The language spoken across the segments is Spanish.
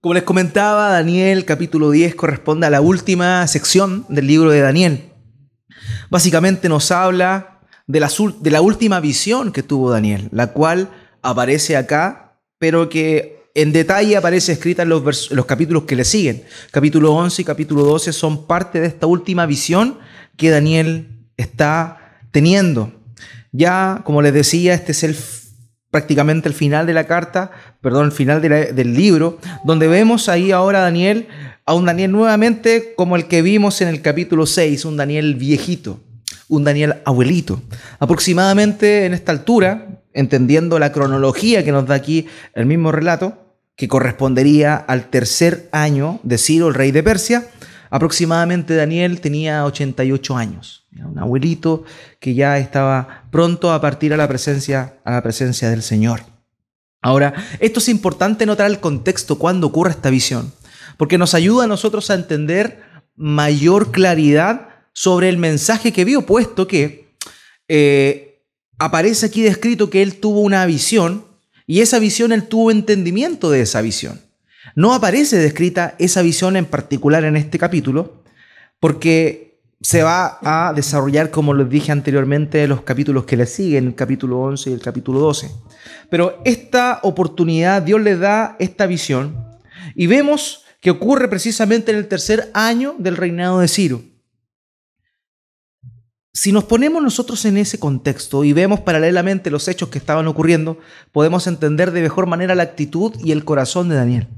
Como les comentaba, Daniel capítulo 10 corresponde a la última sección del libro de Daniel. Básicamente nos habla de la última visión que tuvo Daniel, la cual aparece acá, pero que en detalle aparece escrita en los capítulos que le siguen. Capítulo 11 y capítulo 12 son parte de esta última visión que Daniel está teniendo. Ya, como les decía, este es prácticamente el final de la carta, el final del libro, donde vemos ahí ahora a un Daniel nuevamente como el que vimos en el capítulo 6, un Daniel viejito, un Daniel abuelito. Aproximadamente en esta altura, entendiendo la cronología que nos da aquí el mismo relato, que correspondería al tercer año de Ciro, el rey de Persia, aproximadamente Daniel tenía 88 años. Era un abuelito que ya estaba pronto a partir a la presencia del Señor. Ahora, esto es importante notar el contexto cuando ocurre esta visión, porque nos ayuda a nosotros a entender mayor claridad sobre el mensaje que vio, puesto que aparece aquí descrito que él tuvo una visión y esa visión él tuvo entendimiento de esa visión. No aparece descrita esa visión en particular en este capítulo, porque se va a desarrollar, como les dije anteriormente, los capítulos que le siguen, el capítulo 11 y el capítulo 12. Pero esta oportunidad Dios le da esta visión y vemos que ocurre precisamente en el tercer año del reinado de Ciro. Si nos ponemos nosotros en ese contexto y vemos paralelamente los hechos que estaban ocurriendo, podemos entender de mejor manera la actitud y el corazón de Daniel.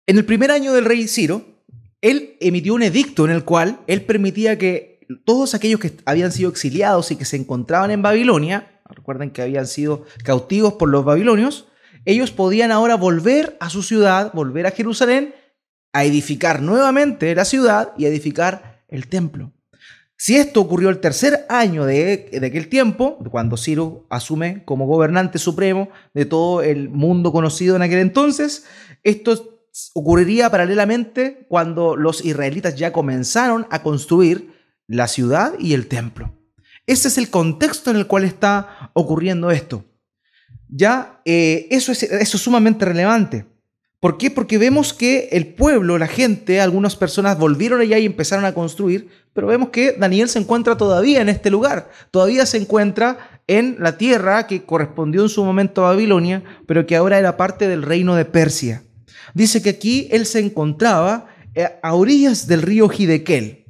En el primer año del rey Ciro, él emitió un edicto en el cual él permitía que todos aquellos que habían sido exiliados y que se encontraban en Babilonia, recuerden que habían sido cautivos por los babilonios, ellos podían ahora volver a su ciudad, volver a Jerusalén, a edificar nuevamente la ciudad y a edificar el templo. Si esto ocurrió el tercer año de aquel tiempo, cuando Ciro asume como gobernante supremo de todo el mundo conocido en aquel entonces, esto ocurriría paralelamente cuando los israelitas ya comenzaron a construir la ciudad y el templo. Ese es el contexto en el cual está ocurriendo esto. Ya eso es sumamente relevante. ¿Por qué? Porque vemos que el pueblo, la gente, algunas personas volvieron allá y empezaron a construir, pero vemos que Daniel se encuentra todavía en este lugar, todavía se encuentra en la tierra que correspondió en su momento a Babilonia, pero que ahora era parte del reino de Persia. Dice que aquí él se encontraba a orillas del río Hiddekel.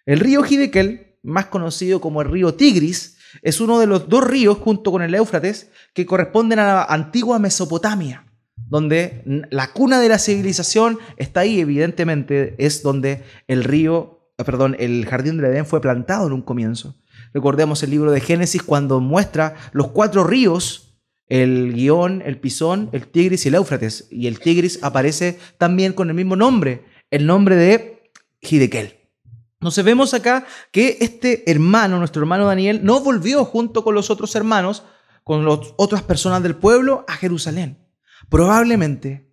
El río Hiddekel, más conocido como el río Tigris, es uno de los dos ríos junto con el Éufrates que corresponden a la antigua Mesopotamia, donde la cuna de la civilización está ahí. Evidentemente es donde el jardín del Edén fue plantado en un comienzo. Recordemos el libro de Génesis cuando muestra los 4 ríos, el Gihón, el Pisón, el Tigris y el Éufrates. Y el Tigris aparece también con el mismo nombre, el nombre de Hiddekel. Entonces vemos acá que este hermano, nuestro hermano Daniel, no volvió junto con los otros hermanos, con las otras personas del pueblo, a Jerusalén. Probablemente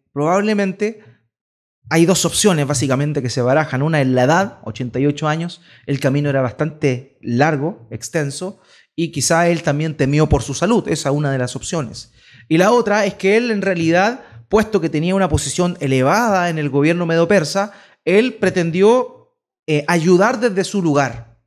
hay dos opciones básicamente que se barajan. Una es la edad, 88 años, el camino era bastante largo, extenso, y quizá él también temió por su salud. Esa es una de las opciones. Y la otra es que él en realidad, puesto que tenía una posición elevada en el gobierno medo-persa, él pretendió ayudar desde su lugar.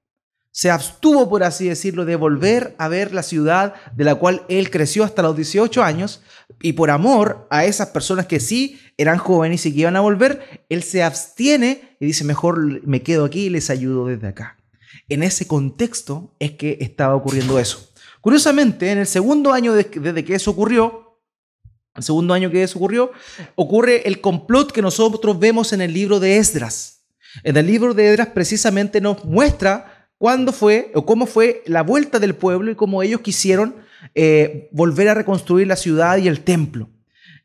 Se abstuvo, por así decirlo, de volver a ver la ciudad de la cual él creció hasta los 18 años, y por amor a esas personas que sí eran jóvenes y que iban a volver, él se abstiene y dice: mejor me quedo aquí y les ayudo desde acá. En ese contexto es que estaba ocurriendo eso. Curiosamente, en el segundo año desde que eso ocurrió, ocurre el complot que nosotros vemos en el libro de Esdras. En el libro de Esdras precisamente nos muestra cuándo fue o cómo fue la vuelta del pueblo y cómo ellos quisieron volver a reconstruir la ciudad y el templo.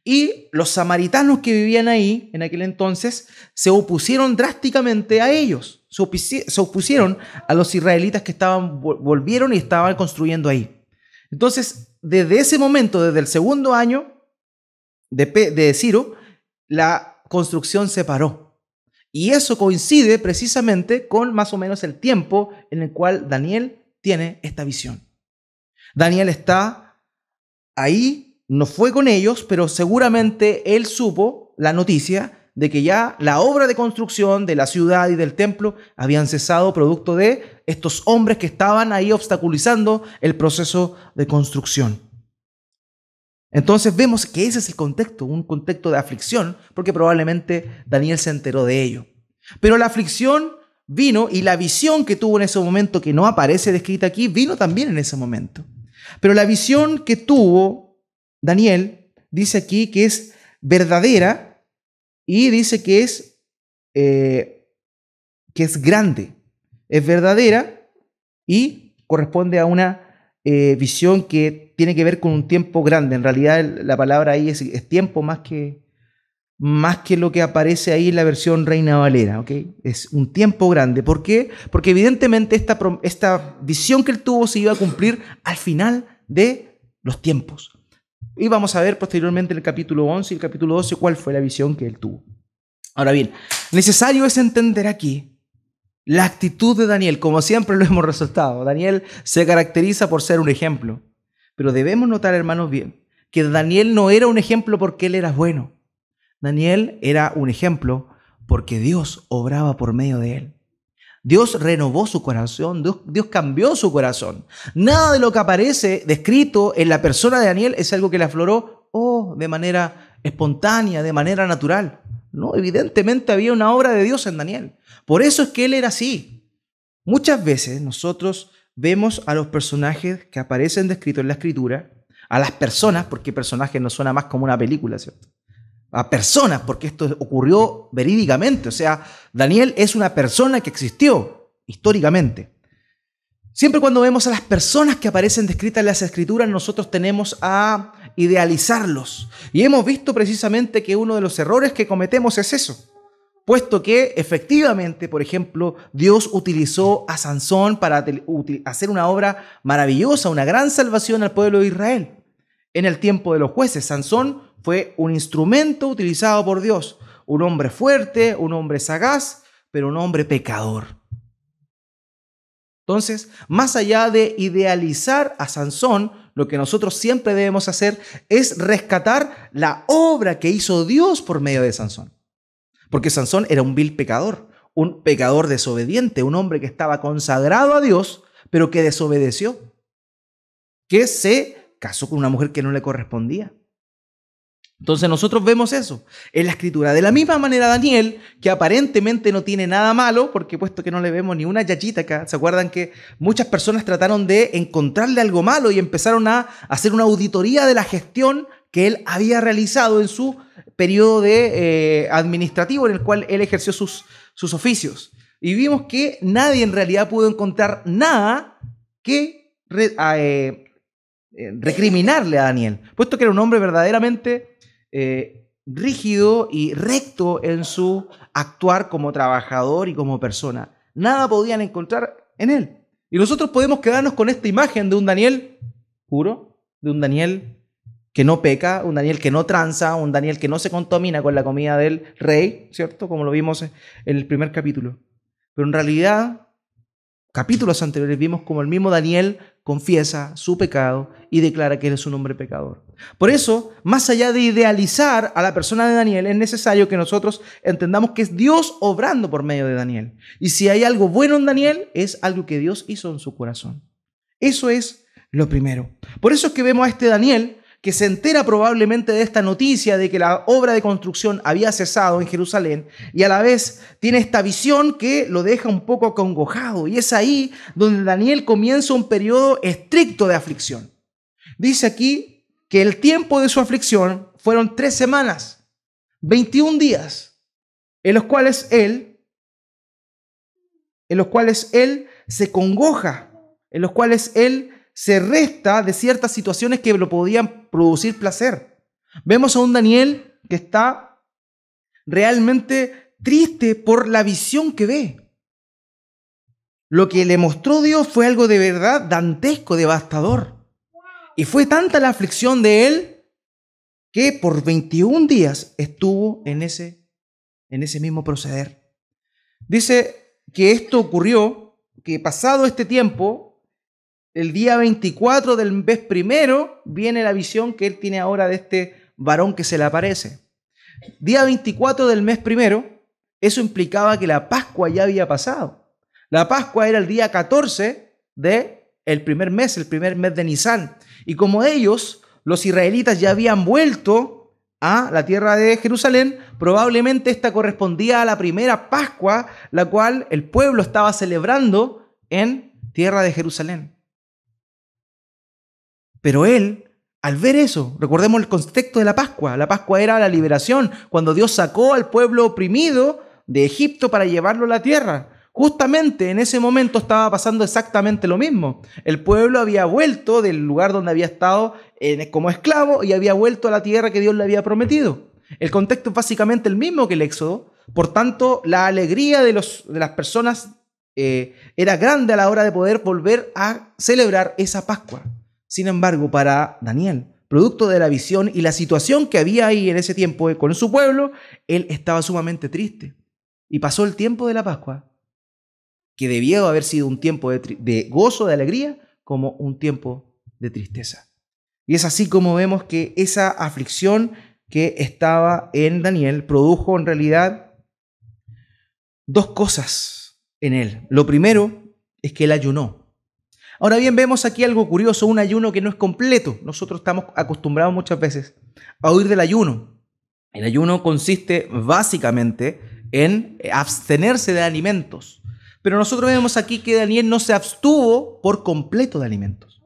Y los samaritanos que vivían ahí en aquel entonces se opusieron drásticamente a ellos. Se opusieron a los israelitas que volvieron y estaban construyendo ahí. Entonces, desde ese momento, desde el segundo año de Ciro, la construcción se paró. Y eso coincide precisamente con más o menos el tiempo en el cual Daniel tiene esta visión. Daniel está ahí, no fue con ellos, pero seguramente él supo la noticia de que ya la obra de construcción de la ciudad y del templo habían cesado producto de estos hombres que estaban ahí obstaculizando el proceso de construcción. Entonces vemos que ese es el contexto, un contexto de aflicción, porque probablemente Daniel se enteró de ello. Pero la aflicción vino y la visión que tuvo en ese momento, que no aparece descrita aquí, vino también en ese momento. Pero la visión que tuvo Daniel dice aquí que es verdadera y dice que es grande. Es verdadera y corresponde a una visión que tiene que ver con un tiempo grande. En realidad la palabra ahí es tiempo más que lo que aparece ahí en la versión Reina Valera, ¿ok? Es un tiempo grande. ¿Por qué? Porque evidentemente esta visión que él tuvo se iba a cumplir al final de los tiempos. Y vamos a ver posteriormente en el capítulo 11 y el capítulo 12 cuál fue la visión que él tuvo. Ahora bien, necesario es entender aquí la actitud de Daniel, como siempre lo hemos resaltado. Daniel se caracteriza por ser un ejemplo. Pero debemos notar, hermanos, bien, que Daniel no era un ejemplo porque él era bueno. Daniel era un ejemplo porque Dios obraba por medio de él. Dios renovó su corazón, Dios cambió su corazón. Nada de lo que aparece descrito en la persona de Daniel es algo que le afloró de manera espontánea, de manera natural. No, evidentemente había una obra de Dios en Daniel. Por eso es que él era así. Muchas veces nosotros vemos a los personajes que aparecen descritos en la Escritura, a las personas, porque personaje no suena más como una película, ¿cierto? A personas, porque esto ocurrió verídicamente. O sea, Daniel es una persona que existió históricamente. Siempre cuando vemos a las personas que aparecen descritas en las Escrituras, nosotros tenemos a idealizarlos. Y hemos visto precisamente que uno de los errores que cometemos es eso. Puesto que efectivamente, por ejemplo, Dios utilizó a Sansón para hacer una obra maravillosa, una gran salvación al pueblo de Israel. En el tiempo de los jueces, Sansón fue un instrumento utilizado por Dios. Un hombre fuerte, un hombre sagaz, pero un hombre pecador. Entonces, más allá de idealizar a Sansón, lo que nosotros siempre debemos hacer es rescatar la obra que hizo Dios por medio de Sansón. Porque Sansón era un vil pecador, un pecador desobediente, un hombre que estaba consagrado a Dios, pero que desobedeció, que se casó con una mujer que no le correspondía. Entonces nosotros vemos eso en la Escritura. De la misma manera Daniel, que aparentemente no tiene nada malo, porque puesto que no le vemos ni una yayita acá, ¿se acuerdan que muchas personas trataron de encontrarle algo malo y empezaron a hacer una auditoría de la gestión que él había realizado en su periodo administrativo en el cual él ejerció sus oficios? Y vimos que nadie en realidad pudo encontrar nada que recriminarle a Daniel, puesto que era un hombre verdaderamente rígido y recto en su actuar como trabajador y como persona. Nada podían encontrar en él. Y nosotros podemos quedarnos con esta imagen de un Daniel puro, de un Daniel que no peca, un Daniel que no tranza, un Daniel que no se contamina con la comida del rey, ¿cierto? Como lo vimos en el primer capítulo. Pero en realidad, capítulos anteriores vimos como el mismo Daniel confiesa su pecado y declara que él es un hombre pecador. Por eso, más allá de idealizar a la persona de Daniel, es necesario que nosotros entendamos que es Dios obrando por medio de Daniel. Y si hay algo bueno en Daniel, es algo que Dios hizo en su corazón. Eso es lo primero. Por eso es que vemos a este Daniel que se entera probablemente de esta noticia de que la obra de construcción había cesado en Jerusalén y a la vez tiene esta visión que lo deja un poco acongojado. Y es ahí donde Daniel comienza un periodo estricto de aflicción. Dice aquí que el tiempo de su aflicción fueron 3 semanas, 21 días, en los cuales él se congoja, en los cuales él se resta de ciertas situaciones que lo podían producir placer. Vemos a un Daniel que está realmente triste por la visión que ve. Lo que le mostró Dios fue algo de verdad dantesco, devastador. Y fue tanta la aflicción de él que por 21 días estuvo en ese mismo proceder. Dice que esto ocurrió, que pasado este tiempo, el día 24 del mes primero, viene la visión que él tiene ahora de este varón que se le aparece. Día 24 del mes primero, eso implicaba que la Pascua ya había pasado. La Pascua era el día 14 del primer mes, el primer mes de Nisán. Y como ellos, los israelitas, ya habían vuelto a la tierra de Jerusalén, probablemente esta correspondía a la primera Pascua, la cual el pueblo estaba celebrando en tierra de Jerusalén. Pero él, al ver eso, recordemos el contexto de la Pascua era la liberación, cuando Dios sacó al pueblo oprimido de Egipto para llevarlo a la tierra. Justamente en ese momento estaba pasando exactamente lo mismo. El pueblo había vuelto del lugar donde había estado como esclavo y había vuelto a la tierra que Dios le había prometido. El contexto es básicamente el mismo que el Éxodo. Por tanto, la alegría de las personas era grande a la hora de poder volver a celebrar esa Pascua. Sin embargo, para Daniel, producto de la visión y la situación que había ahí en ese tiempo con su pueblo, él estaba sumamente triste. Y pasó el tiempo de la Pascua, que debió haber sido un tiempo de gozo, de alegría, como un tiempo de tristeza. Y es así como vemos que esa aflicción que estaba en Daniel produjo en realidad dos cosas en él. Lo primero es que él ayunó. Ahora bien, vemos aquí algo curioso, un ayuno que no es completo. Nosotros estamos acostumbrados muchas veces a oír del ayuno. El ayuno consiste básicamente en abstenerse de alimentos. Pero nosotros vemos aquí que Daniel no se abstuvo por completo de alimentos.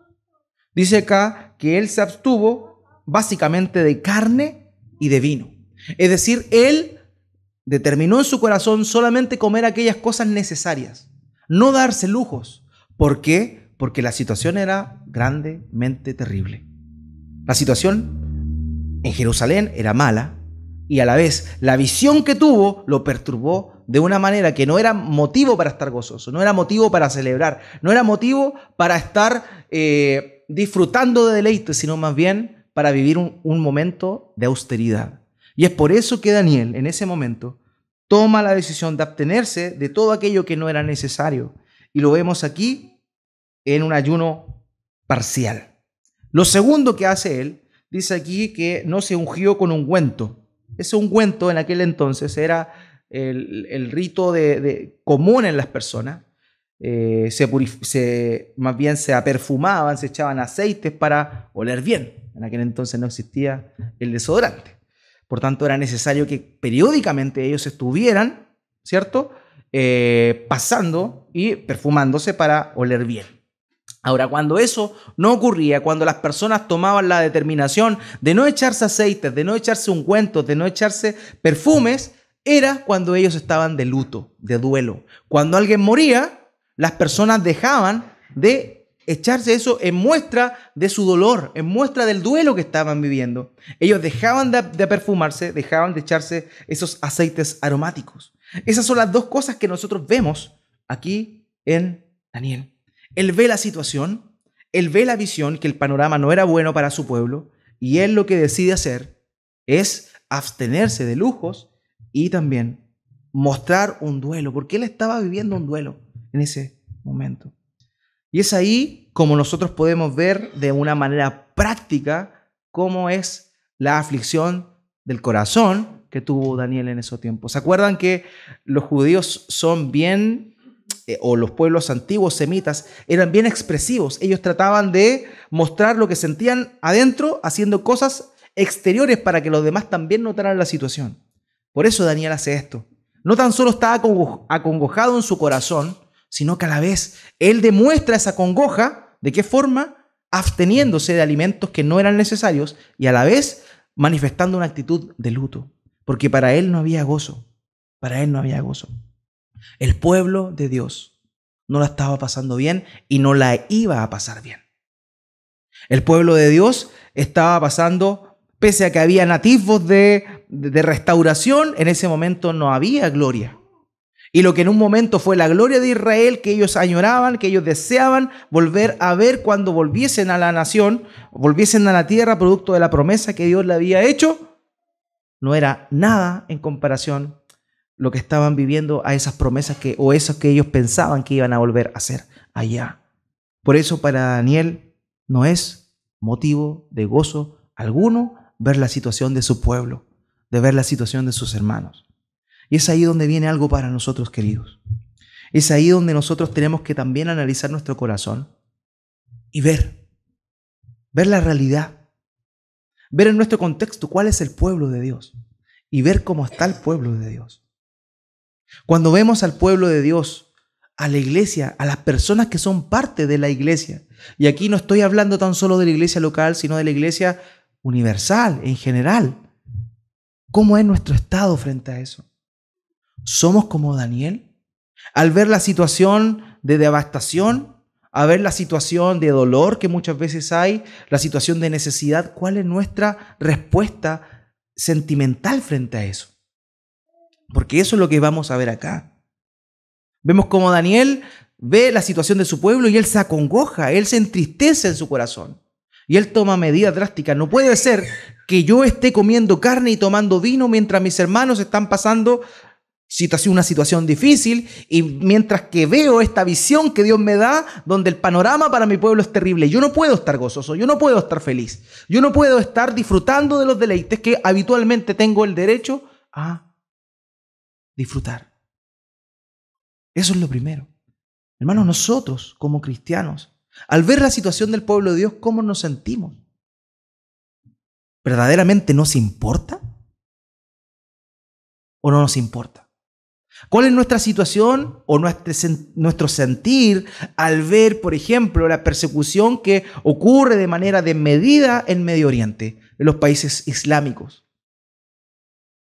Dice acá que él se abstuvo básicamente de carne y de vino. Es decir, él determinó en su corazón solamente comer aquellas cosas necesarias, no darse lujos. ¿Por qué? Porque la situación era grandemente terrible. La situación en Jerusalén era mala y a la vez la visión que tuvo lo perturbó de una manera que no era motivo para estar gozoso, no era motivo para celebrar, no era motivo para estar disfrutando de deleites, sino más bien para vivir un momento de austeridad. Y es por eso que Daniel en ese momento toma la decisión de abstenerse de todo aquello que no era necesario. Y lo vemos aquí en un ayuno parcial. Lo segundo que hace él, dice aquí que no se ungió con ungüento. Ese ungüento en aquel entonces era el rito común en las personas. Más bien se perfumaban, se echaban aceites para oler bien. En aquel entonces no existía el desodorante. Por tanto, era necesario que periódicamente ellos estuvieran, ¿cierto?, pasando y perfumándose para oler bien. Ahora, cuando eso no ocurría, cuando las personas tomaban la determinación de no echarse aceites, de no echarse ungüentos, de no echarse perfumes, era cuando ellos estaban de luto, de duelo. Cuando alguien moría, las personas dejaban de echarse eso en muestra de su dolor, en muestra del duelo que estaban viviendo. Ellos dejaban de perfumarse, dejaban de echarse esos aceites aromáticos. Esas son las dos cosas que nosotros vemos aquí en Daniel. Él ve la situación, él ve la visión, que el panorama no era bueno para su pueblo, y él lo que decide hacer es abstenerse de lujos y también mostrar un duelo, porque él estaba viviendo un duelo en ese momento. Y es ahí como nosotros podemos ver de una manera práctica cómo es la aflicción del corazón que tuvo Daniel en esos tiempos. ¿Se acuerdan que los judíos son bien, o los pueblos antiguos semitas, eran bien expresivos? Ellos trataban de mostrar lo que sentían adentro, haciendo cosas exteriores para que los demás también notaran la situación. Por eso Daniel hace esto. No tan solo estaba acongojado en su corazón, sino que a la vez él demuestra esa congoja. ¿De qué forma? Absteniéndose de alimentos que no eran necesarios y a la vez manifestando una actitud de luto, porque para él no había gozo. Para él no había gozo. El pueblo de Dios no la estaba pasando bien y no la iba a pasar bien. El pueblo de Dios estaba pasando, pese a que había atisbos de restauración, en ese momento no había gloria. Y lo que en un momento fue la gloria de Israel, que ellos añoraban, que ellos deseaban volver a ver cuando volviesen a la nación, volviesen a la tierra producto de la promesa que Dios le había hecho, no era nada en comparación lo que estaban viviendo a esas promesas o esas que ellos pensaban que iban a volver a hacer allá. Por eso para Daniel no es motivo de gozo alguno ver la situación de su pueblo. de ver la situación de sus hermanos. Y es ahí donde viene algo para nosotros, queridos. Es ahí donde nosotros tenemos que también analizar nuestro corazón y ver la realidad, ver en nuestro contexto cuál es el pueblo de Dios y ver cómo está el pueblo de Dios. Cuando vemos al pueblo de Dios, a la iglesia, a las personas que son parte de la iglesia, y aquí no estoy hablando tan solo de la iglesia local, sino de la iglesia universal, en general, ¿cómo es nuestro estado frente a eso? ¿Somos como Daniel? Al ver la situación de devastación, a ver la situación de dolor que muchas veces hay, la situación de necesidad, ¿cuál es nuestra respuesta sentimental frente a eso? Porque eso es lo que vamos a ver acá. Vemos cómo Daniel ve la situación de su pueblo y él se acongoja, él se entristece en su corazón. Y él toma medidas drásticas. No puede ser que yo esté comiendo carne y tomando vino mientras mis hermanos están pasando una situación difícil, y mientras que veo esta visión que Dios me da, donde el panorama para mi pueblo es terrible. Yo no puedo estar gozoso, yo no puedo estar feliz, yo no puedo estar disfrutando de los deleites que habitualmente tengo el derecho a disfrutar. Eso es lo primero. Hermanos, nosotros como cristianos, al ver la situación del pueblo de Dios, ¿cómo nos sentimos? ¿Verdaderamente nos importa? ¿O no nos importa? ¿Cuál es nuestra situación o nuestro sentir al ver, por ejemplo, la persecución que ocurre de manera desmedida en Medio Oriente, en los países islámicos?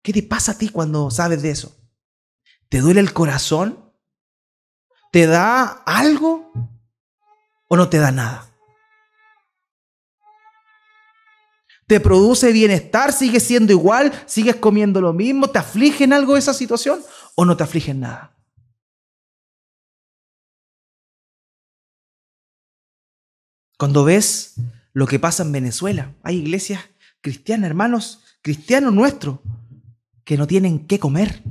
¿Qué te pasa a ti cuando sabes de eso? ¿Te duele el corazón? ¿Te da algo o no te da nada? ¿Te produce bienestar? ¿Sigues siendo igual? ¿Sigues comiendo lo mismo? ¿Te aflige en algo esa situación o no te aflige en nada? Cuando ves lo que pasa en Venezuela, hay iglesias cristianas, hermanos cristianos nuestros, que no tienen qué comer.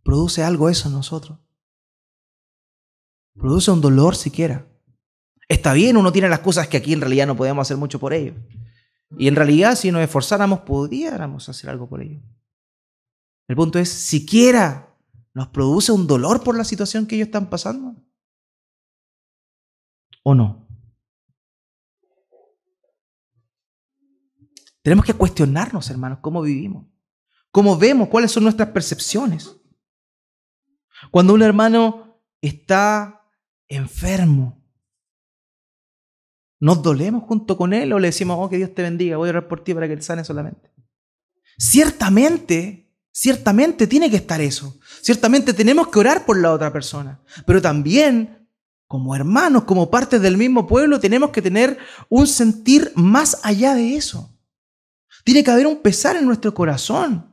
¿Produce algo eso en nosotros? ¿Produce un dolor siquiera? Está bien, uno tiene las cosas que aquí en realidad no podemos hacer mucho por ello. Y en realidad, si nos esforzáramos, pudiéramos hacer algo por ello. El punto es, ¿siquiera nos produce un dolor por la situación que ellos están pasando? ¿O no? Tenemos que cuestionarnos, hermanos, cómo vivimos, cómo vemos, cuáles son nuestras percepciones. Cuando un hermano está enfermo, ¿nos dolemos junto con él o le decimos, oh, que Dios te bendiga, voy a orar por ti para que él sane solamente? Ciertamente tiene que estar eso. Ciertamente tenemos que orar por la otra persona. Pero también, como hermanos, como parte del mismo pueblo, tenemos que tener un sentir más allá de eso. Tiene que haber un pesar en nuestro corazón.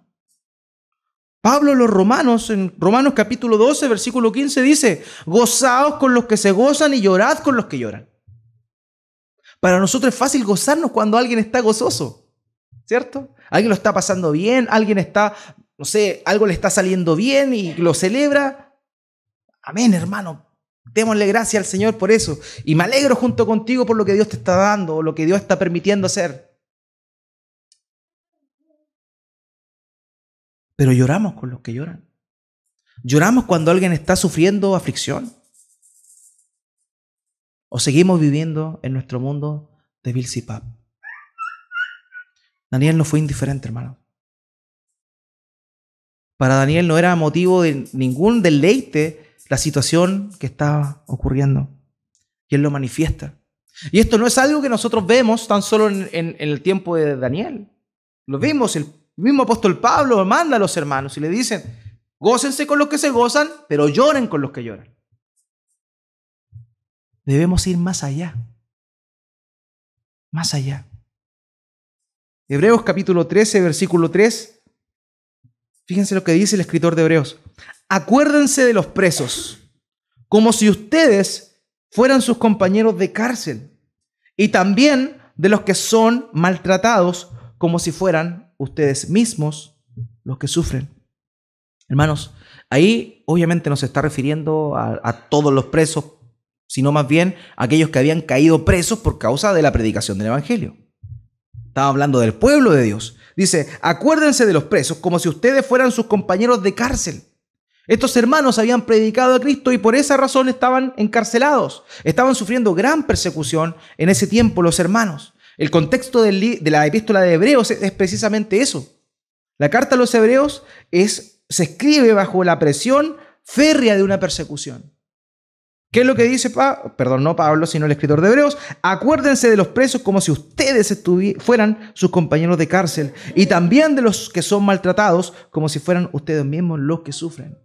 Pablo a los Romanos, en Romanos capítulo 12, versículo 15, dice, gozaos con los que se gozan y llorad con los que lloran. Para nosotros es fácil gozarnos cuando alguien está gozoso, ¿cierto? Alguien lo está pasando bien, alguien está, no sé, algo le está saliendo bien y lo celebra. Amén, hermano. Démosle gracias al Señor por eso. Y me alegro junto contigo por lo que Dios te está dando o lo que Dios está permitiendo hacer. Pero lloramos con los que lloran. Lloramos cuando alguien está sufriendo aflicción. ¿O seguimos viviendo en nuestro mundo de Bilsipap? Daniel no fue indiferente, hermano. Para Daniel no era motivo de ningún deleite la situación que estaba ocurriendo. Y él lo manifiesta. Y esto no es algo que nosotros vemos tan solo en el tiempo de Daniel. Lo vimos, el mismo apóstol Pablo manda a los hermanos y le dicen, gócense con los que se gozan, pero lloren con los que lloran. Debemos ir más allá. Más allá. Hebreos capítulo 13, versículo 3. Fíjense lo que dice el escritor de Hebreos. Acuérdense de los presos, como si ustedes fueran sus compañeros de cárcel, y también de los que son maltratados, como si fueran ustedes mismos los que sufren. Hermanos, ahí obviamente no se está refiriendo a todos los presos, sino más bien a aquellos que habían caído presos por causa de la predicación del Evangelio. Estaba hablando del pueblo de Dios. Dice, acuérdense de los presos como si ustedes fueran sus compañeros de cárcel. Estos hermanos habían predicado a Cristo y por esa razón estaban encarcelados. Estaban sufriendo gran persecución en ese tiempo los hermanos. El contexto de la epístola de Hebreos es precisamente eso. La carta a los Hebreos se escribe bajo la presión férrea de una persecución. ¿Qué es lo que dice no Pablo, sino el escritor de Hebreos? Acuérdense de los presos como si ustedes fueran sus compañeros de cárcel y también de los que son maltratados como si fueran ustedes mismos los que sufren.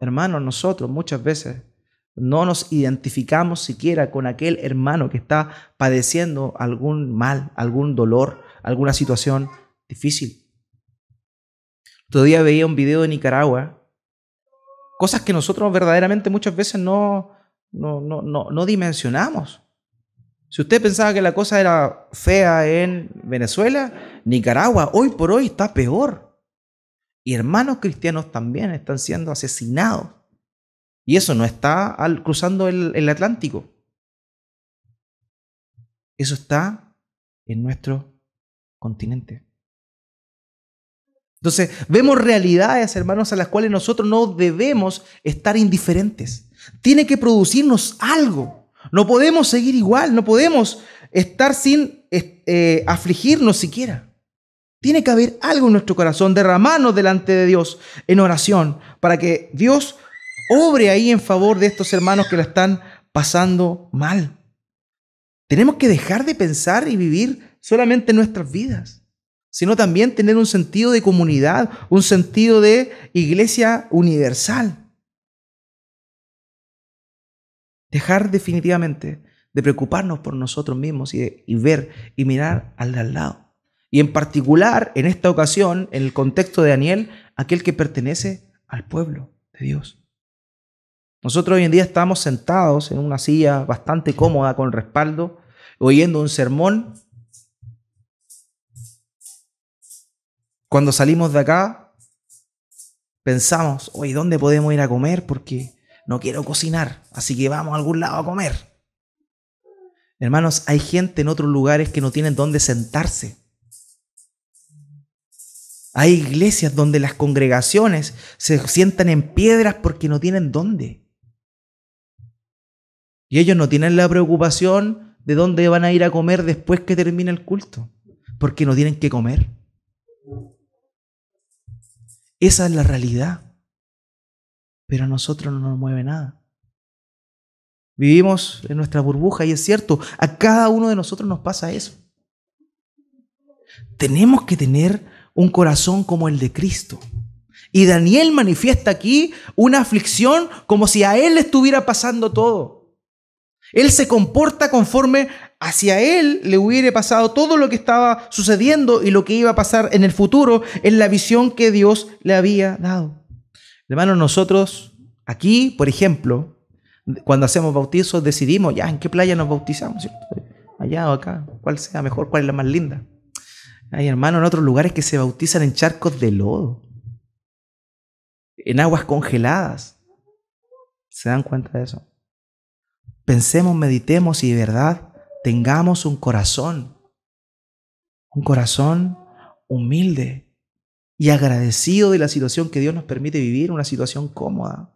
Hermanos, nosotros muchas veces no nos identificamos siquiera con aquel hermano que está padeciendo algún mal, algún dolor, alguna situación difícil. Todavía veía un video de Nicaragua, cosas que nosotros verdaderamente muchas veces no dimensionamos. Si usted pensaba que la cosa era fea en Venezuela, Nicaragua hoy por hoy está peor. Y hermanos cristianos también están siendo asesinados. Y eso no está cruzando el Atlántico. Eso está en nuestro continente. Entonces, vemos realidades, hermanos, a las cuales nosotros no debemos estar indiferentes. Tiene que producirnos algo. No podemos seguir igual, no podemos estar sin afligirnos siquiera. Tiene que haber algo en nuestro corazón, derramarnos delante de Dios en oración para que Dios obre ahí en favor de estos hermanos que la están pasando mal. Tenemos que dejar de pensar y vivir solamente en nuestras vidas, sino también tener un sentido de comunidad, un sentido de iglesia universal. Dejar definitivamente de preocuparnos por nosotros mismos y ver y mirar al de al lado. Y en particular, en esta ocasión, en el contexto de Daniel, aquel que pertenece al pueblo de Dios. Nosotros hoy en día estamos sentados en una silla bastante cómoda con respaldo, oyendo un sermón. Cuando salimos de acá, pensamos, oye, ¿dónde podemos ir a comer? Porque no quiero cocinar, así que vamos a algún lado a comer. Hermanos, hay gente en otros lugares que no tienen dónde sentarse. Hay iglesias donde las congregaciones se sientan en piedras porque no tienen dónde. Y ellos no tienen la preocupación de dónde van a ir a comer después que termine el culto, porque no tienen que comer. Esa es la realidad. Pero a nosotros no nos mueve nada. Vivimos en nuestra burbuja y es cierto, a cada uno de nosotros nos pasa eso. Tenemos que tener un corazón como el de Cristo. Y Daniel manifiesta aquí una aflicción como si a él le estuviera pasando todo. Él se comporta conforme hacia él le hubiera pasado todo lo que estaba sucediendo y lo que iba a pasar en el futuro en la visión que Dios le había dado. Hermanos, nosotros aquí, por ejemplo, cuando hacemos bautizos decidimos ya en qué playa nos bautizamos, ¿cierto? Allá o acá, cuál sea mejor, cuál es la más linda. Hay hermanos en otros lugares que se bautizan en charcos de lodo, en aguas congeladas. ¿Se dan cuenta de eso? Pensemos, meditemos y de verdad tengamos un corazón humilde y agradecido de la situación que Dios nos permite vivir, una situación cómoda.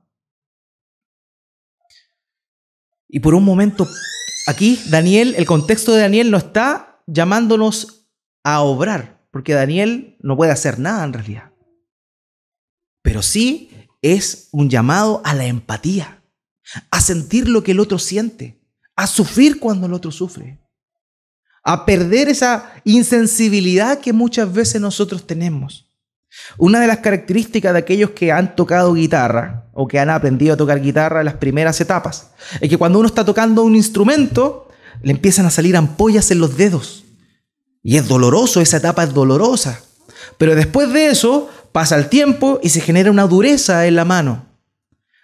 Y por un momento, aquí Daniel, el contexto de Daniel no está llamándonos a obrar, porque Daniel no puede hacer nada en realidad. Pero sí es un llamado a la empatía, a sentir lo que el otro siente, a sufrir cuando el otro sufre, a perder esa insensibilidad que muchas veces nosotros tenemos. Una de las características de aquellos que han tocado guitarra o que han aprendido a tocar guitarra en las primeras etapas es que cuando uno está tocando un instrumento le empiezan a salir ampollas en los dedos y es doloroso, esa etapa es dolorosa, pero después de eso pasa el tiempo y se genera una dureza en la mano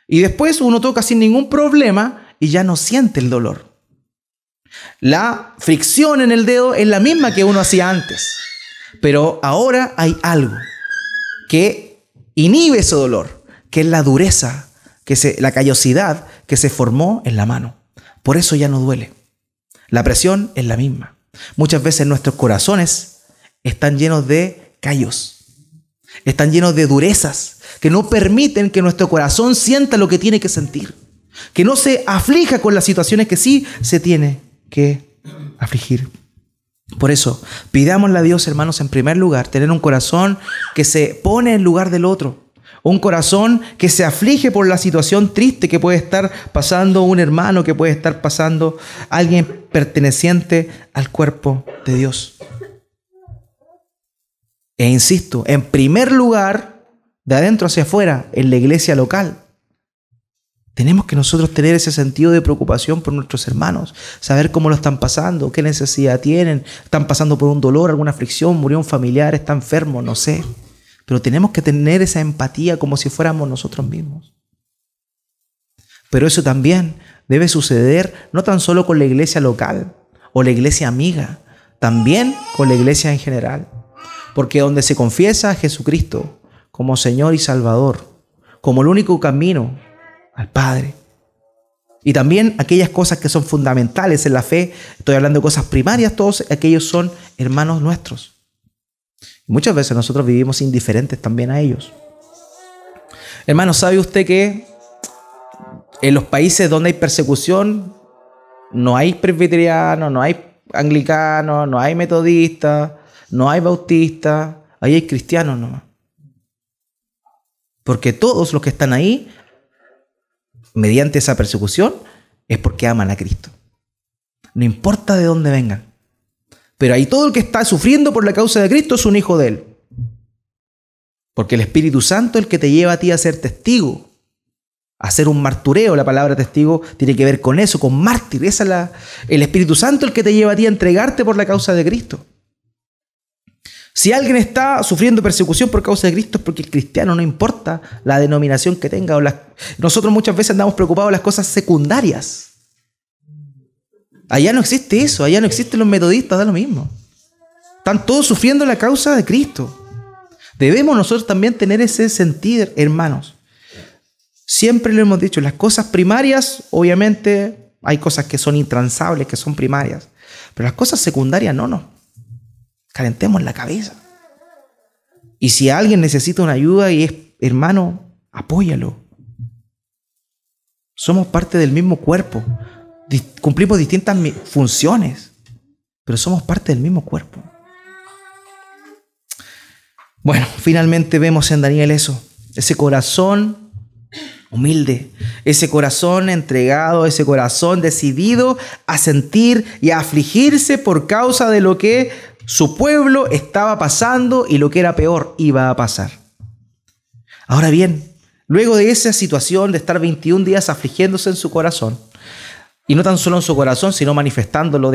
y después uno toca sin ningún problema y ya no siente el dolor. La fricción en el dedo es la misma que uno hacía antes, pero ahora hay algo que inhibe ese dolor, que es la dureza, la callosidad que se formó en la mano. Por eso ya no duele. La presión es la misma. Muchas veces nuestros corazones están llenos de callos, están llenos de durezas, que no permiten que nuestro corazón sienta lo que tiene que sentir, que no se aflija con las situaciones que sí se tiene que afligir. Por eso, pidámosle a Dios, hermanos, en primer lugar, tener un corazón que se pone en lugar del otro. Un corazón que se aflige por la situación triste que puede estar pasando un hermano, que puede estar pasando alguien perteneciente al cuerpo de Dios. E insisto, en primer lugar, de adentro hacia afuera, en la iglesia local. Tenemos que nosotros tener ese sentido de preocupación por nuestros hermanos, saber cómo lo están pasando, qué necesidad tienen, están pasando por un dolor, alguna aflicción, murió un familiar, está enfermo, no sé. Pero tenemos que tener esa empatía como si fuéramos nosotros mismos. Pero eso también debe suceder no tan solo con la iglesia local o la iglesia amiga, también con la iglesia en general. Porque donde se confiesa a Jesucristo como Señor y Salvador, como el único camino al Padre, y también aquellas cosas que son fundamentales en la fe, estoy hablando de cosas primarias, todos aquellos son hermanos nuestros. Muchas veces nosotros vivimos indiferentes también a ellos. Hermano, ¿sabe usted que en los países donde hay persecución no hay presbiterianos, no hay anglicanos, no hay metodistas, no hay bautistas, ahí hay cristianos nomás? Porque todos los que están ahí, mediante esa persecución, es porque aman a Cristo. No importa de dónde vengan. Pero ahí todo el que está sufriendo por la causa de Cristo es un hijo de Él. Porque el Espíritu Santo es el que te lleva a ti a ser testigo, a ser un martureo. La palabra testigo tiene que ver con eso, con mártir. El Espíritu Santo es el que te lleva a ti a entregarte por la causa de Cristo. Si alguien está sufriendo persecución por causa de Cristo es porque el cristiano, no importa la denominación que tenga. Nosotros muchas veces andamos preocupados de las cosas secundarias. Allá no existe eso, allá no existen los metodistas, da lo mismo. Están todos sufriendo la causa de Cristo. Debemos nosotros también tener ese sentir, hermanos. Siempre lo hemos dicho, las cosas primarias, obviamente, hay cosas que son intransables, que son primarias. Pero las cosas secundarias no. Calentemos la cabeza. Y si alguien necesita una ayuda y es hermano, apóyalo. Somos parte del mismo cuerpo. Cumplimos distintas funciones, pero somos parte del mismo cuerpo. Bueno, finalmente vemos en Daniel eso, ese corazón humilde, ese corazón entregado, ese corazón decidido a sentir y a afligirse por causa de lo que su pueblo estaba pasando y lo que era peor iba a pasar. Ahora bien, luego de esa situación de estar 21 días afligiéndose en su corazón, y no tan solo en su corazón, sino manifestándolo,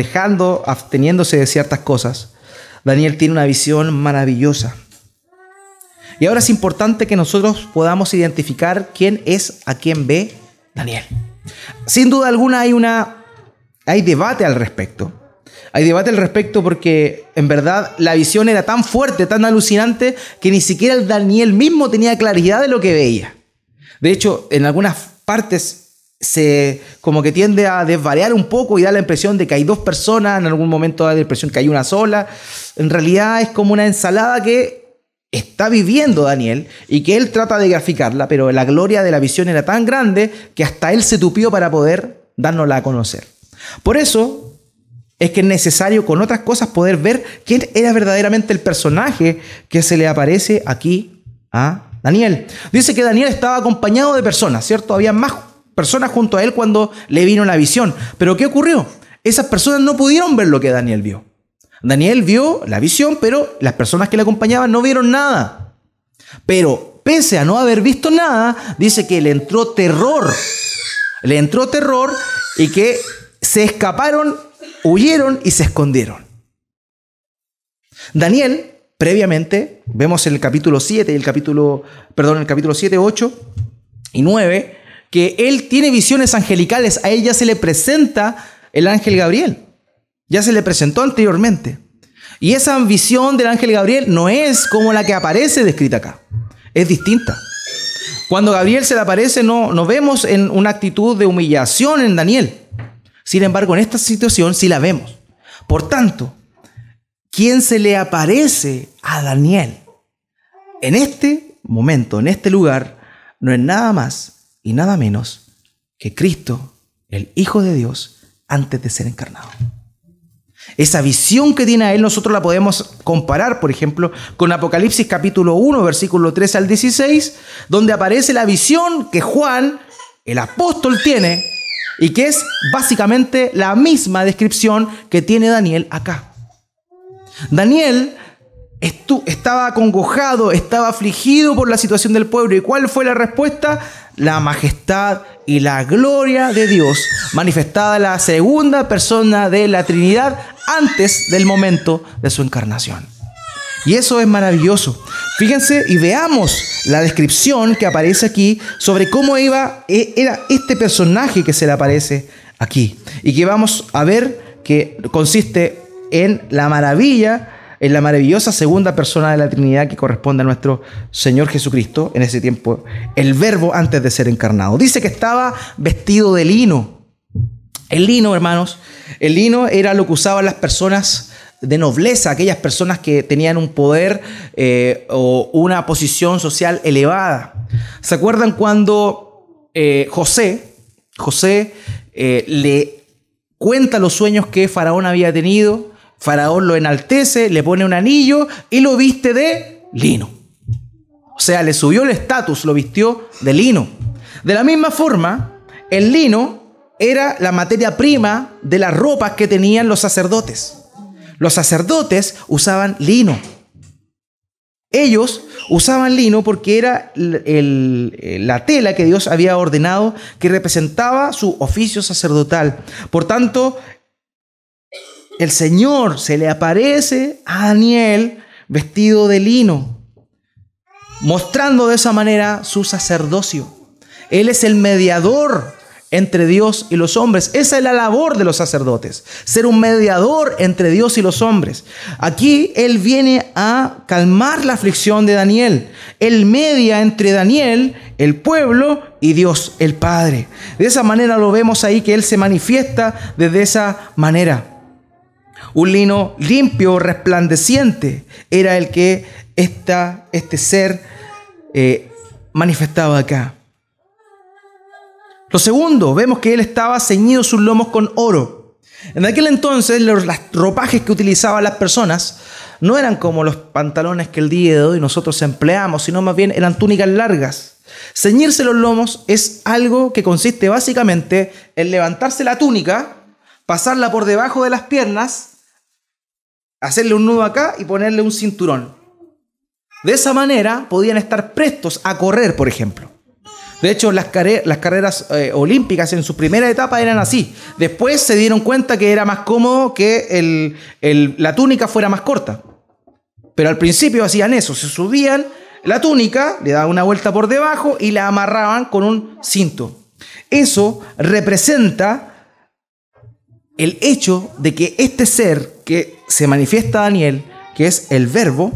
absteniéndose de ciertas cosas, Daniel tiene una visión maravillosa. Y ahora es importante que nosotros podamos identificar quién es a quién ve Daniel. Sin duda alguna hay debate al respecto. Hay debate al respecto porque en verdad la visión era tan fuerte, tan alucinante, que ni siquiera el Daniel mismo tenía claridad de lo que veía. De hecho, en algunas partes se como que tiende a desvariar un poco y da la impresión de que hay dos personas, en algún momento da la impresión que hay una sola. En realidad es como una ensalada que está viviendo Daniel y que él trata de graficarla, pero la gloria de la visión era tan grande que hasta él se tupió para poder dárnosla a conocer. Por eso es que es necesario con otras cosas poder ver quién era verdaderamente el personaje que se le aparece aquí a Daniel. Dice que Daniel estaba acompañado de personas, ¿cierto? Había más personas junto a él cuando le vino la visión. ¿Pero qué ocurrió? Esas personas no pudieron ver lo que Daniel vio. Daniel vio la visión, pero las personas que le acompañaban no vieron nada. Pero pese a no haber visto nada, dice que le entró terror. Le entró terror y que se escaparon, huyeron y se escondieron. Daniel, previamente, vemos en el capítulo 7, el capítulo 7, 8 y 9, que él tiene visiones angelicales. A él ya se le presenta el ángel Gabriel. Ya se le presentó anteriormente. Y esa visión del ángel Gabriel no es como la que aparece descrita acá. Es distinta. Cuando Gabriel se le aparece, no vemos en una actitud de humillación en Daniel. Sin embargo, en esta situación sí la vemos. Por tanto, quien se le aparece a Daniel en este momento, en este lugar, no es nada más y nada menos que Cristo, el Hijo de Dios, antes de ser encarnado. Esa visión que tiene a él nosotros la podemos comparar, por ejemplo, con Apocalipsis capítulo 1, versículo 13 al 16, donde aparece la visión que Juan, el apóstol, tiene y que es básicamente la misma descripción que tiene Daniel acá. Daniel estaba acongojado, estaba afligido por la situación del pueblo. ¿Y cuál fue la respuesta? La majestad y la gloria de Dios manifestada en la segunda persona de la Trinidad antes del momento de su encarnación. Y eso es maravilloso. Fíjense y veamos la descripción que aparece aquí sobre cómo era este personaje que se le aparece aquí. Y que vamos a ver que consiste en la maravillosa segunda persona de la Trinidad que corresponde a nuestro Señor Jesucristo, en ese tiempo, el Verbo antes de ser encarnado. Dice que estaba vestido de lino. El lino, hermanos, el lino era lo que usaban las personas de nobleza, aquellas personas que tenían un poder o una posición social elevada. ¿Se acuerdan cuando José le cuenta los sueños que Faraón había tenido? Faraón lo enaltece, le pone un anillo y lo viste de lino. O sea, le subió el estatus, lo vistió de lino. De la misma forma, el lino era la materia prima de las ropas que tenían los sacerdotes. Los sacerdotes usaban lino. Ellos usaban lino porque era la tela que Dios había ordenado que representaba su oficio sacerdotal. Por tanto, el Señor se le aparece a Daniel vestido de lino, mostrando de esa manera su sacerdocio. Él es el mediador entre Dios y los hombres. Esa es la labor de los sacerdotes, ser un mediador entre Dios y los hombres. Aquí Él viene a calmar la aflicción de Daniel. Él media entre Daniel, el pueblo, y Dios, el Padre. De esa manera lo vemos ahí, que Él se manifiesta desde esa manera. Un lino limpio, resplandeciente, era el que este ser manifestaba acá. Lo segundo, vemos que él estaba ceñido sus lomos con oro. En aquel entonces, los ropajes que utilizaban las personas no eran como los pantalones que el día de hoy nosotros empleamos, sino más bien eran túnicas largas. Ceñirse los lomos es algo que consiste básicamente en levantarse la túnica, pasarla por debajo de las piernas, hacerle un nudo acá y ponerle un cinturón. De esa manera podían estar prestos a correr, por ejemplo. De hecho, las carreras olímpicas en su primera etapa eran así. Después se dieron cuenta que era más cómodo que la túnica fuera más corta. Pero al principio hacían eso. Se subían la túnica, le daban una vuelta por debajo y la amarraban con un cinto. Eso representa el hecho de que este ser que se manifiesta a Daniel, que es el Verbo,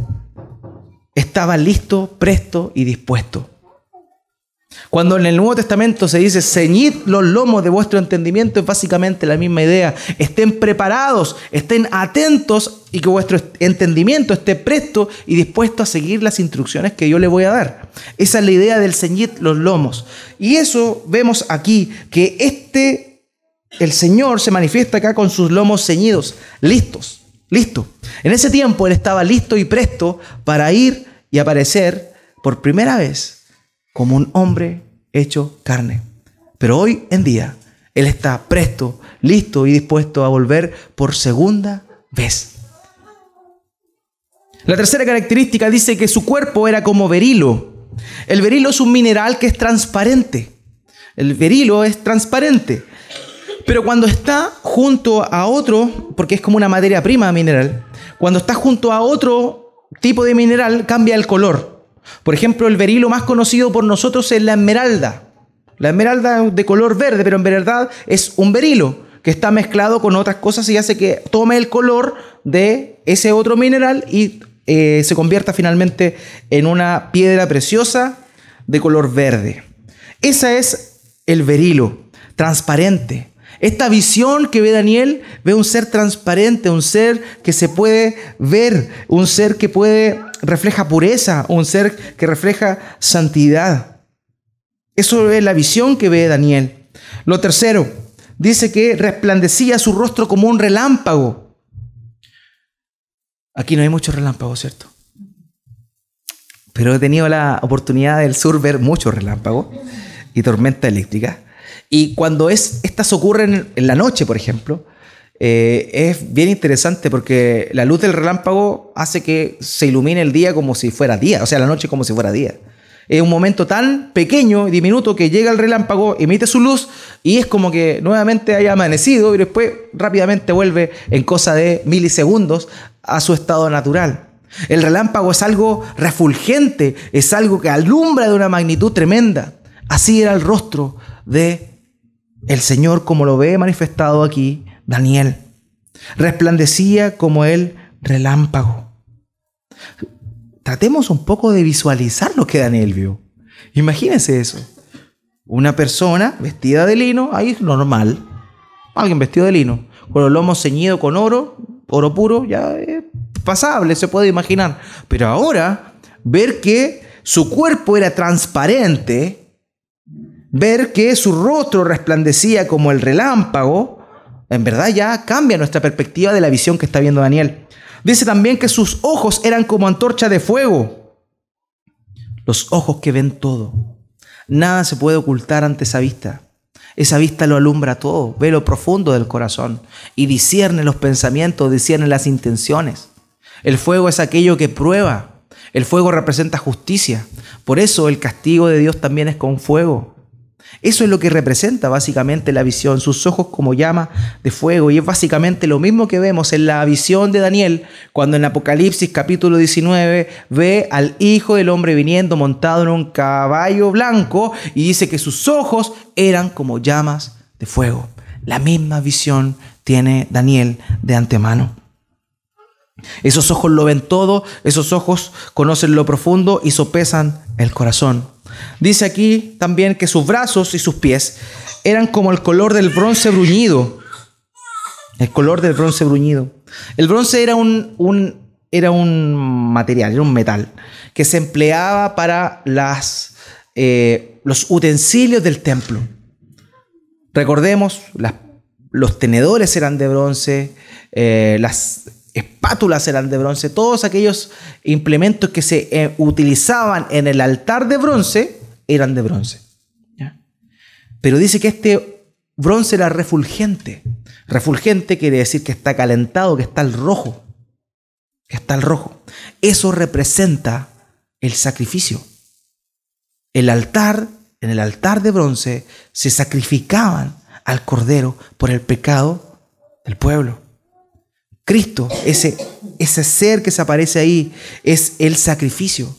estaba listo, presto y dispuesto. Cuando en el Nuevo Testamento se dice ceñid los lomos de vuestro entendimiento, es básicamente la misma idea. Estén preparados, estén atentos y que vuestro entendimiento esté presto y dispuesto a seguir las instrucciones que yo le voy a dar. Esa es la idea del ceñid los lomos. Y eso vemos aquí, que el Señor se manifiesta acá con sus lomos ceñidos, listo. En ese tiempo él estaba listo y presto para ir y aparecer por primera vez como un hombre hecho carne. Pero hoy en día él está presto, listo y dispuesto a volver por segunda vez. La tercera característica dice que su cuerpo era como berilo. El berilo es un mineral que es transparente. El berilo es transparente. Pero cuando está junto a otro, porque es como una materia prima mineral, cuando está junto a otro tipo de mineral cambia el color. Por ejemplo, el berilo más conocido por nosotros es la esmeralda. La esmeralda de color verde, pero en verdad es un berilo que está mezclado con otras cosas y hace que tome el color de ese otro mineral y se convierta finalmente en una piedra preciosa de color verde. Ese es el berilo, transparente. Esta visión que ve Daniel, ve un ser transparente, un ser que se puede ver, un ser que refleja pureza, un ser que refleja santidad. Eso es la visión que ve Daniel. Lo tercero, dice que resplandecía su rostro como un relámpago. Aquí no hay muchos relámpagos, ¿cierto? Pero he tenido la oportunidad del sur ver muchos relámpagos y tormentas eléctricas. Y cuando estas ocurren en la noche, por ejemplo, es bien interesante porque la luz del relámpago hace que se ilumine el día como si fuera día, o sea, la noche como si fuera día. Es un momento tan pequeño y diminuto que llega el relámpago, emite su luz y es como que nuevamente haya amanecido y después rápidamente vuelve en cosa de milisegundos a su estado natural. El relámpago es algo refulgente, es algo que alumbra de una magnitud tremenda. Así era el rostro de el Señor, como lo ve manifestado aquí Daniel. Resplandecía como el relámpago. Tratemos un poco de visualizar lo que Daniel vio. Imagínense eso. Una persona vestida de lino, ahí es normal. Alguien vestido de lino, con los lomos ceñidos con oro puro, ya es pasable, se puede imaginar. Pero ahora, ver que su cuerpo era transparente, ver que su rostro resplandecía como el relámpago, en verdad ya cambia nuestra perspectiva de la visión que está viendo Daniel. Dice también que sus ojos eran como antorcha de fuego. Los ojos que ven todo. Nada se puede ocultar ante esa vista. Esa vista lo alumbra todo, ve lo profundo del corazón y discierne los pensamientos, discierne las intenciones. El fuego es aquello que prueba. El fuego representa justicia. Por eso el castigo de Dios también es con fuego. Eso es lo que representa básicamente la visión, sus ojos como llama de fuego. Y es básicamente lo mismo que vemos en la visión de Daniel, cuando en Apocalipsis capítulo 19 ve al Hijo del Hombre viniendo montado en un caballo blanco y dice que sus ojos eran como llamas de fuego. La misma visión tiene Daniel de antemano. Esos ojos lo ven todo, esos ojos conocen lo profundo y sopesan el corazón. Dice aquí también que sus brazos y sus pies eran como el color del bronce bruñido. El color del bronce bruñido. El bronce era un material, era un metal que se empleaba para los utensilios del templo. Recordemos, los tenedores eran de bronce, las espátulas eran de bronce, todos aquellos implementos que se utilizaban en el altar de bronce eran de bronce. ¿Ya? Pero dice que este bronce era refulgente. Refulgente quiere decir que está calentado, que está al rojo. Que está al rojo. Eso representa el sacrificio. En el altar de bronce se sacrificaban al Cordero por el pecado del pueblo. Cristo, ese ser que se aparece ahí, es el sacrificio.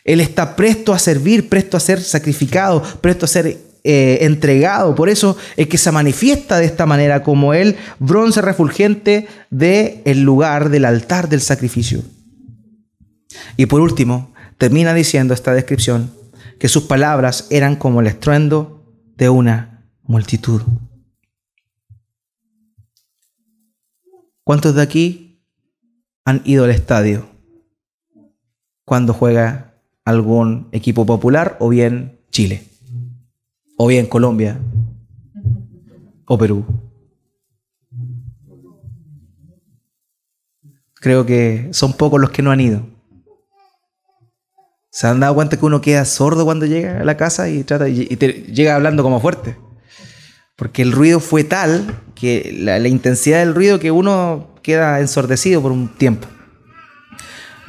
Él está presto a servir, presto a ser sacrificado, presto a ser entregado. Por eso es que se manifiesta de esta manera como el bronce refulgente del lugar del altar del sacrificio. Y por último, termina diciendo esta descripción que sus palabras eran como el estruendo de una multitud. ¿Cuántos de aquí han ido al estadio cuando juega algún equipo popular o bien Chile? O bien Colombia o Perú. Creo que son pocos los que no han ido. ¿Se han dado cuenta que uno queda sordo cuando llega a la casa y llega hablando como fuerte? Porque el ruido fue tal, que la intensidad del ruido, que uno queda ensordecido por un tiempo.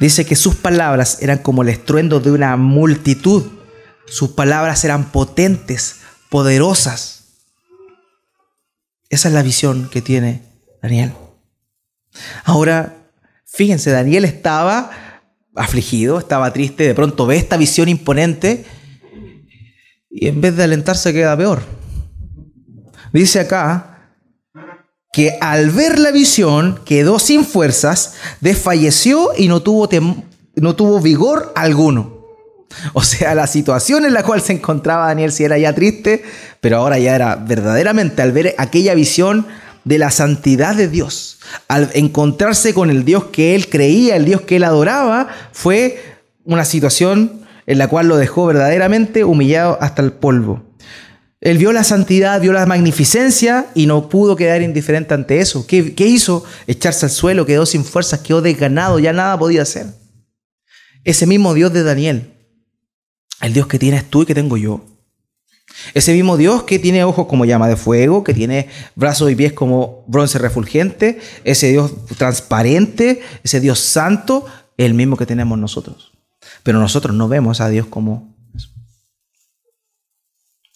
Dice que sus palabras eran como el estruendo de una multitud. Sus palabras eran potentes, poderosas. Esa es la visión que tiene Daniel. Ahora, fíjense, Daniel estaba afligido, estaba triste, de pronto ve esta visión imponente y en vez de alentarse queda peor. Dice acá que al ver la visión quedó sin fuerzas, desfalleció y no tuvo vigor alguno. O sea, la situación en la cual se encontraba Daniel sí era ya triste, pero ahora ya era verdaderamente, al ver aquella visión de la santidad de Dios, al encontrarse con el Dios que él creía, el Dios que él adoraba, fue una situación en la cual lo dejó verdaderamente humillado hasta el polvo. Él vio la santidad, vio la magnificencia y no pudo quedar indiferente ante eso. ¿Qué hizo? Echarse al suelo, quedó sin fuerzas, quedó desganado, ya nada podía hacer. Ese mismo Dios de Daniel, el Dios que tienes tú y que tengo yo. Ese mismo Dios que tiene ojos como llama de fuego, que tiene brazos y pies como bronce refulgente, ese Dios transparente, ese Dios santo, es el mismo que tenemos nosotros. Pero nosotros no vemos a Dios como eso.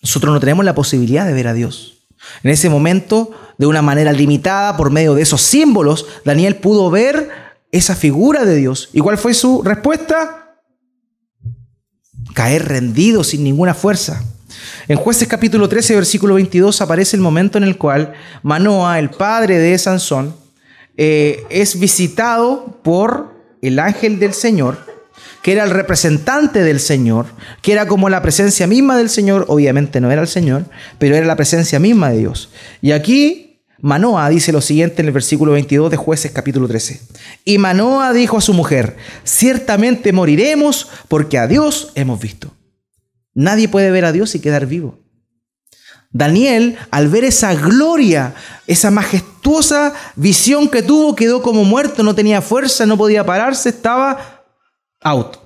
Nosotros no tenemos la posibilidad de ver a Dios. En ese momento, de una manera limitada, por medio de esos símbolos, Daniel pudo ver esa figura de Dios. ¿Y cuál fue su respuesta? Caer rendido sin ninguna fuerza. En Jueces capítulo 13, versículo 22, aparece el momento en el cual Manoa, el padre de Sansón, es visitado por el ángel del Señor, que era el representante del Señor, que era como la presencia misma del Señor. Obviamente no era el Señor, pero era la presencia misma de Dios. Y aquí Manoa dice lo siguiente en el versículo 22 de Jueces capítulo 13. Y Manoa dijo a su mujer: ciertamente moriremos porque a Dios hemos visto. Nadie puede ver a Dios y quedar vivo. Daniel, al ver esa gloria, esa majestuosa visión que tuvo, quedó como muerto, no tenía fuerza, no podía pararse, estaba out.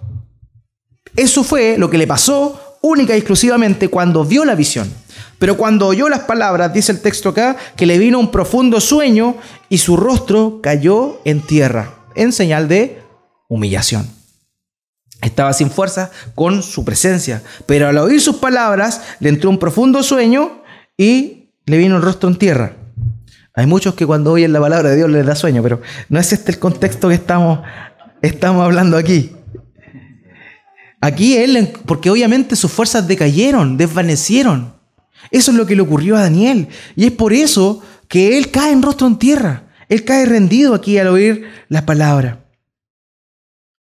Eso fue lo que le pasó única y exclusivamente cuando vio la visión. Pero cuando oyó las palabras, dice el texto acá, que le vino un profundo sueño y su rostro cayó en tierra, en señal de humillación. Estaba sin fuerza con su presencia, pero al oír sus palabras le entró un profundo sueño y le vino el rostro en tierra. Hay muchos que cuando oyen la palabra de Dios les da sueño, pero no es este el contexto que estamos hablando aquí. Aquí él, porque obviamente sus fuerzas decayeron, desvanecieron. Eso es lo que le ocurrió a Daniel. Y es por eso que él cae en rostro en tierra. Él cae rendido aquí al oír la palabra.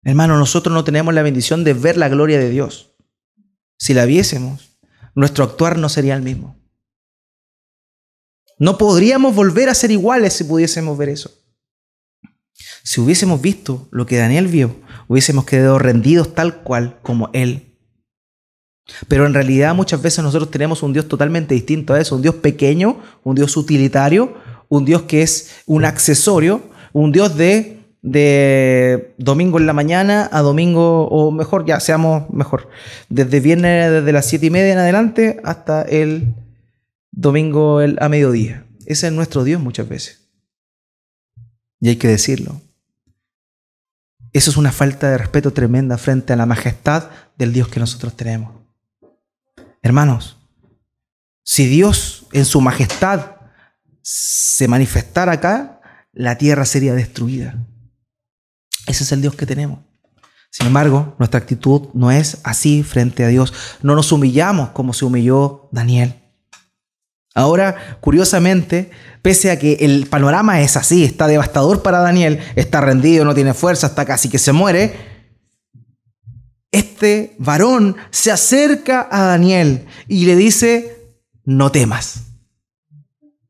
Hermano, nosotros no tenemos la bendición de ver la gloria de Dios. Si la viésemos, nuestro actuar no sería el mismo. No podríamos volver a ser iguales si pudiésemos ver eso. Si hubiésemos visto lo que Daniel vio, hubiésemos quedado rendidos tal cual como él. Pero en realidad muchas veces nosotros tenemos un Dios totalmente distinto a eso. Un Dios pequeño, un Dios utilitario, un Dios que es un accesorio, un Dios de domingo en la mañana a domingo, o mejor, ya seamos mejor, desde viernes desde las 7:30 en adelante hasta el domingo a mediodía. Ese es nuestro Dios muchas veces. Y hay que decirlo. Eso es una falta de respeto tremenda frente a la majestad del Dios que nosotros tenemos. Hermanos, si Dios en su majestad se manifestara acá, la tierra sería destruida. Ese es el Dios que tenemos. Sin embargo, nuestra actitud no es así frente a Dios. No nos humillamos como se humilló Daniel. Ahora, curiosamente, pese a que el panorama es así, está devastador para Daniel, está rendido, no tiene fuerza, está casi que se muere, este varón se acerca a Daniel y le dice: no temas.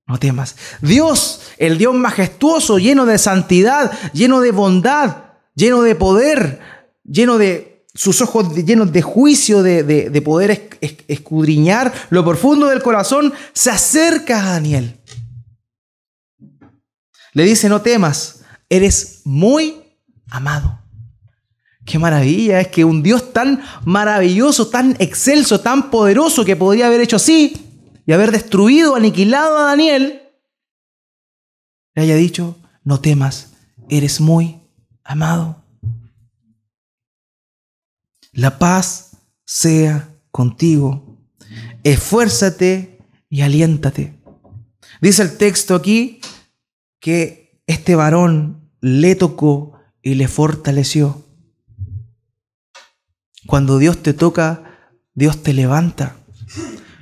No temas. Dios, el Dios majestuoso, lleno de santidad, lleno de bondad, lleno de poder, lleno de sus ojos llenos de juicio, de poder escudriñar lo profundo del corazón, se acerca a Daniel. Le dice: no temas, eres muy amado. Qué maravilla es que un Dios tan maravilloso, tan excelso, tan poderoso, que podría haber hecho así y haber destruido, aniquilado a Daniel, le haya dicho: no temas, eres muy amado. La paz sea contigo. Esfuérzate y aliéntate. Dice el texto aquí que este varón le tocó y le fortaleció. Cuando Dios te toca, Dios te levanta.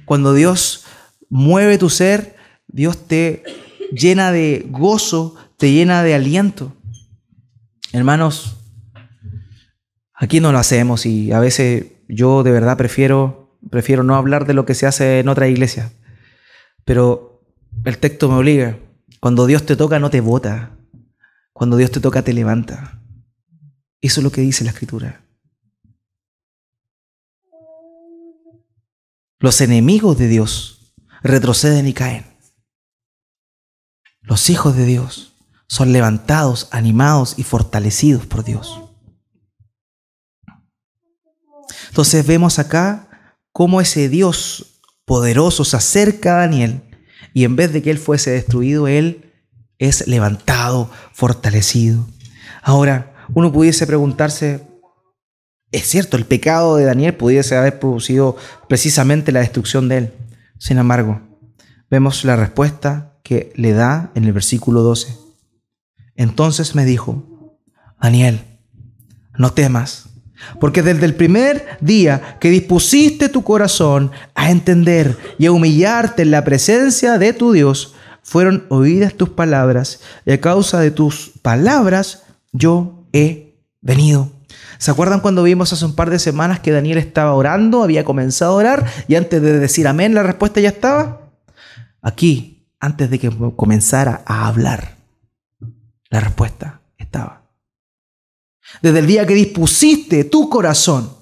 Cuando Dios mueve tu ser, Dios te llena de gozo, te llena de aliento. Hermanos, aquí no lo hacemos y a veces yo de verdad prefiero no hablar de lo que se hace en otras iglesias. Pero el texto me obliga. Cuando Dios te toca, no te bota. Cuando Dios te toca, te levanta. Eso es lo que dice la Escritura. Los enemigos de Dios retroceden y caen. Los hijos de Dios son levantados, animados y fortalecidos por Dios. Entonces vemos acá cómo ese Dios poderoso se acerca a Daniel y en vez de que él fuese destruido, él es levantado, fortalecido. Ahora, uno pudiese preguntarse, es cierto, el pecado de Daniel pudiese haber producido precisamente la destrucción de él. Sin embargo, vemos la respuesta que le da en el versículo 12. Entonces me dijo, Daniel, no temas, porque desde el primer día que dispusiste tu corazón a entender y a humillarte en la presencia de tu Dios, fueron oídas tus palabras, y a causa de tus palabras yo he venido. ¿Se acuerdan cuando vimos hace un par de semanas que Daniel estaba orando, había comenzado a orar y antes de decir amén la respuesta ya estaba? Aquí, antes de que comenzara a hablar, la respuesta estaba. Desde el día que dispusiste tu corazón,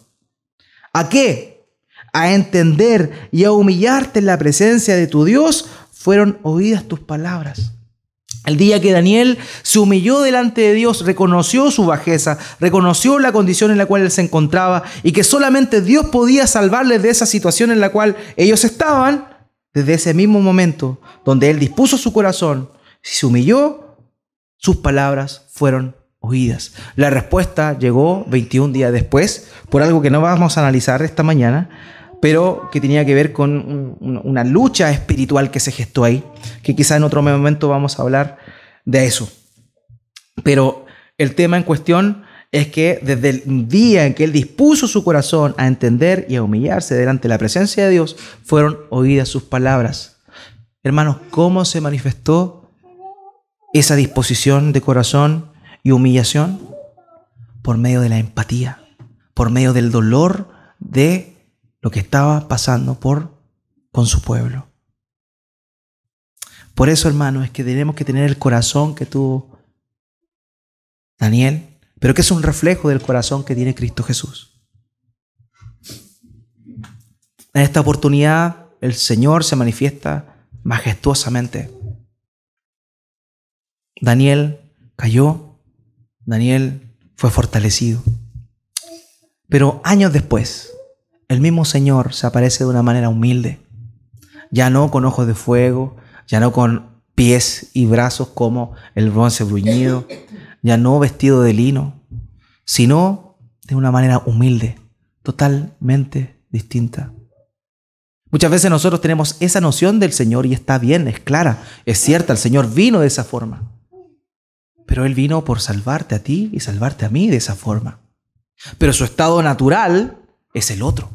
¿a qué? A entender y a humillarte en la presencia de tu Dios, fueron oídas tus palabras. El día que Daniel se humilló delante de Dios, reconoció su bajeza, reconoció la condición en la cual él se encontraba y que solamente Dios podía salvarles de esa situación en la cual ellos estaban, desde ese mismo momento donde él dispuso su corazón, se humilló, sus palabras fueron oídas. La respuesta llegó 21 días después, por algo que no vamos a analizar esta mañana, pero que tenía que ver con una lucha espiritual que se gestó ahí, que quizá en otro momento vamos a hablar de eso. Pero el tema en cuestión es que desde el día en que él dispuso su corazón a entender y a humillarse delante de la presencia de Dios, fueron oídas sus palabras. Hermanos, ¿cómo se manifestó esa disposición de corazón y humillación? Por medio de la empatía, por medio del dolor de lo que estaba pasando con su pueblo. Por eso, hermano, es que tenemos que tener el corazón que tuvo Daniel, pero que es un reflejo del corazón que tiene Cristo Jesús. En esta oportunidad, el Señor se manifiesta majestuosamente. Daniel cayó, Daniel fue fortalecido. Pero años después, el mismo Señor se aparece de una manera humilde, ya no con ojos de fuego, ya no con pies y brazos como el bronce bruñido, ya no vestido de lino, sino de una manera humilde, totalmente distinta. Muchas veces nosotros tenemos esa noción del Señor y está bien, es clara, es cierta, el Señor vino de esa forma. Pero Él vino por salvarte a ti y salvarte a mí de esa forma. Pero su estado natural es el otro.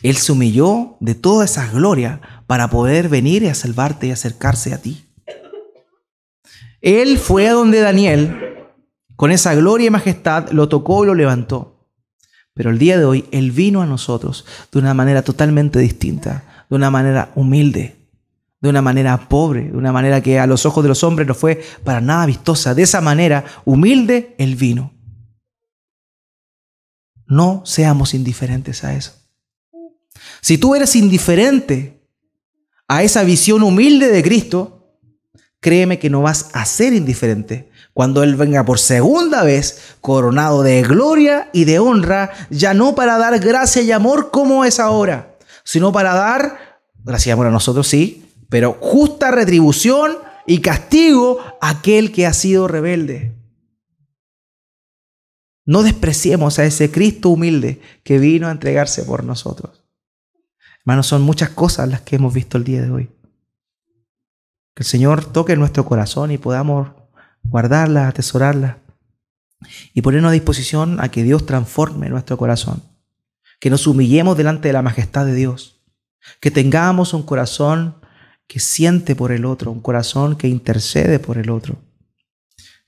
Él se humilló de toda esa gloria para poder venir y a salvarte y acercarse a ti. Él fue a donde Daniel, con esa gloria y majestad, lo tocó y lo levantó. Pero el día de hoy, Él vino a nosotros de una manera totalmente distinta, de una manera humilde, de una manera pobre, de una manera que a los ojos de los hombres no fue para nada vistosa. De esa manera humilde, Él vino. No seamos indiferentes a eso. Si tú eres indiferente a esa visión humilde de Cristo, créeme que no vas a ser indiferente cuando Él venga por segunda vez, coronado de gloria y de honra, ya no para dar gracia y amor como es ahora, sino para dar gracia y amor a nosotros, sí, pero justa retribución y castigo a aquel que ha sido rebelde. No despreciemos a ese Cristo humilde que vino a entregarse por nosotros. Hermanos, son muchas cosas las que hemos visto el día de hoy. Que el Señor toque nuestro corazón y podamos guardarlas, atesorarlas y ponernos a disposición a que Dios transforme nuestro corazón. Que nos humillemos delante de la majestad de Dios. Que tengamos un corazón que siente por el otro, un corazón que intercede por el otro.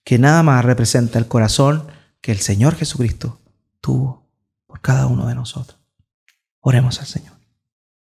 Que nada más representa el corazón que el Señor Jesucristo tuvo por cada uno de nosotros. Oremos al Señor.